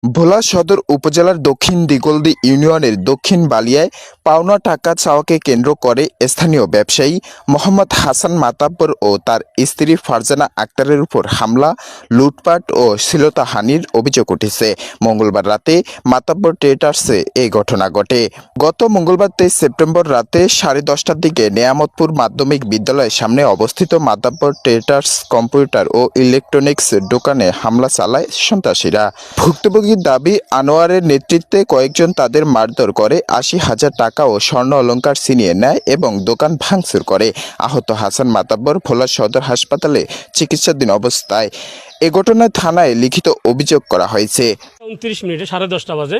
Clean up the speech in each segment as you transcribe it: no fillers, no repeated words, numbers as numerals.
ভোলা সদর উপজেলার দক্ষিণ দিগলদী ইউনিয়নের দক্ষিণ বালিয়ায় পাওনা টাকা চাওয়াকে কেন্দ্র করে স্থানীয় ব্যবসায়ী মোহাম্মদ হাসান মাতাব্বর ও তার স্ত্রী ফারজানা আক্তারের উপর হামলা, লুটপাট ও শ্লীলতাহানির অভিযোগ উঠেছে। মঙ্গলবার রাতে মাতাব্বর ট্রেডার্সে এই ঘটনা ঘটে। গত মঙ্গলবার 23 সেপ্টেম্বর রাতে 10:30টার দিকে নেয়ামতপুর মাধ্যমিক বিদ্যালয়ের সামনে অবস্থিত মাতাব্বর ট্রেডার্স কম্পিউটার ও ইলেকট্রনিক্স দোকানে হামলা চালায় সন্ত্রাসীরা। ভুক্তভোগী দাবি, আনোয়ারের নেতৃত্বে কয়েকজন তাদের মারধর করে 80,000 টাকা ও স্বর্ণ অলংকার ছিনিয়ে নেয় এবং দোকান ভাঙচুর করে। আহত হাসান মাতাব্বর ভোলা সদর হাসপাতালে চিকিৎসাধীন অবস্থায়। এ ঘটনায় থানায় লিখিত অভিযোগ করা হয়েছে। 29 মিনিটে 10:30 বাজে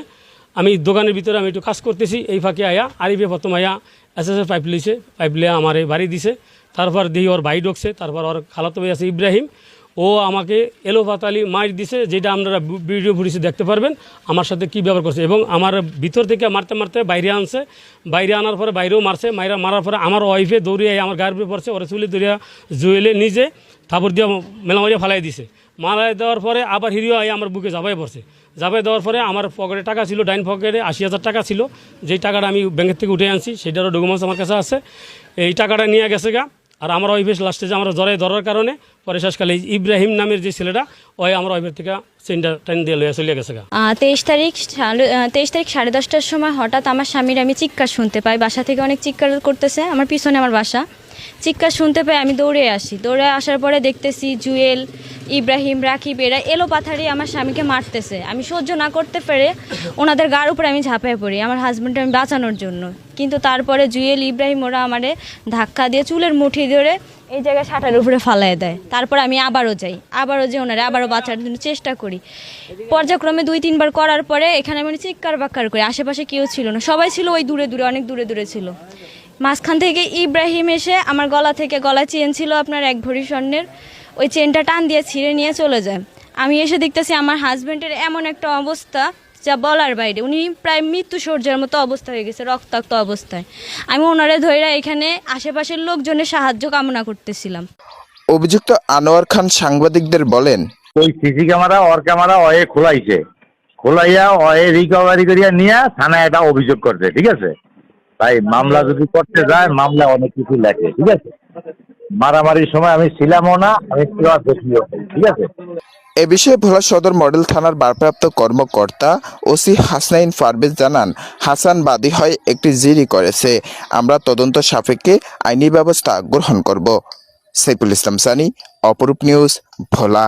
আমি দোকানের ভিতরে আমি একটু কাজ করতেছি, এই ফাঁকে আয়া আরিফে প্রথম আয়া এসএসএর পাইপ লিছে, পাইপ লিয়ে আমার এই বাড়ি দিছে। তারপর দিয়ে ওর ভাই ঢুকছে, তারপর ওর খালাতো ভাই আছে ইব্রাহিম, ও আমাকে এলো পাতালি মার দিছে, যেটা আপনারা ভিডিও ফুটেজে দেখতে পারবেন আমার সাথে কী ব্যবহার করছে। এবং আমার ভিতর থেকে মারতে মারতে বাইরে আনছে, বাইরে আনার পরে বাইরেও মারছে, মারার পরে আমার ওয়াইফে দৌড়িয়ে আমার গায়ের উপরে পড়ছে, ওরা চুলে দৌড়িয়া জুয়েলে নিজে থাপড় দিয়ে মেলামারিয়া ফালাই দিছে। মারাই দেওয়ার পরে আবার হিরিও আমার বুকে জাবাই পড়ছে। জাবাই দেওয়ার পরে আমার পকেটে টাকা ছিল, ডাইন পকেটে 80,000 টাকা ছিল, যেই টাকাটা আমি ব্যাংকের থেকে উঠে আনছি, সেটারও ডকুমেন্টস আমার কাছে আছে। এই টাকাটা নিয়ে গেছে গা। আর আমার ওয়াইফের লাস্টে যে আমরা জড়াই ধরার কারণে পরে শেষকালে ইব্রাহিম নামের যে ছেলেটা, ওই আমার ওয়াইফের থেকে চেনটা টাইন দিয়ে লইয়া চলে গেছে গা। 23 তারিখ 10:30টার সময় হঠাৎ আমার স্বামীর আমি চিৎকার শুনতে পাই, বাসা থেকে অনেক চিৎকার করতেছে, আমার পিছনে আমার বাসা। চিৎকার শুনতে পাই, আমি দৌড়ে আসি। দৌড়ে আসার পরে দেখতেছি জুয়েল, ইব্রাহিম, রাকিব এরা এলো পাথারি আমার স্বামীকে মারতেছে। আমি সহ্য না করতে পেরে ওনাদের গার উপরে আমি ঝাঁপায় পড়ি আমার হাজব্যান্ডকে আমি বাঁচানোর জন্য। কিন্তু তারপরে জুয়েল, ইব্রাহিম ওরা আমারে ধাক্কা দিয়ে চুলের মুঠি ধরে এই জায়গায় ছাটার উপরে ফালাই দেয়। তারপর আমি আবারও যাই, যে ওনারা আবারও বাঁচার জন্য চেষ্টা করি। পর্যায়ক্রমে 2-3 বার করার পরে এখানে আমি চিৎকার বাক্কার করি, আশেপাশে কেউ ছিল না, সবাই ছিল ওই দূরে দূরে, অনেক দূরে দূরে ছিল। মাঝখান থেকে ইব্রাহিম এসে আমার গলায় চেন ছিল আপনার 1 ভরি স্বর্ণের, ওই চেনটা টান দিয়ে ছিঁড়ে নিয়ে চলে যায়। আমি এসে দেখতেছি আমার হাজব্যান্ডের এমন একটা অবস্থা যা বলার বাইরে, উনি প্রায় মৃত্যু শয্যার মতো অবস্থা হয়ে গেছে, রক্তাক্ত অবস্থায়। আমি ওনারে ধইরা এখানে আশেপাশের লোকজনের সাহায্য কামনা করতেছিলাম। অভিযুক্ত আনোয়ার খান সাংবাদিকদের বলেন, ওই সিসি ক্যামেরা ওয়ে খোলাইয়া ওয়ে রিকভারি করিয়া নিয়ে থানায় একটা অভিযোগ করছে, ঠিক আছে? তাই মামলা যদি করতে যায়, মামলা অনেক কিছু লেখে, ঠিক আছে? মারামারির সময় আমি ছিলামও না, আমি দেখিও, ঠিক আছে? এ বিষয়ে ভোলা সদর মডেল থানার ভারপ্রাপ্ত কর্মকর্তা ওসি হাসনাইন পারভেজ জানান, হাসান বাদী হয় একটি জিডি করেছে। আমরা তদন্ত সাপেক্ষে আইনি ব্যবস্থা গ্রহণ করব। সাইফুল ইসলাম সানি, অপরূপ নিউজ, ভোলা।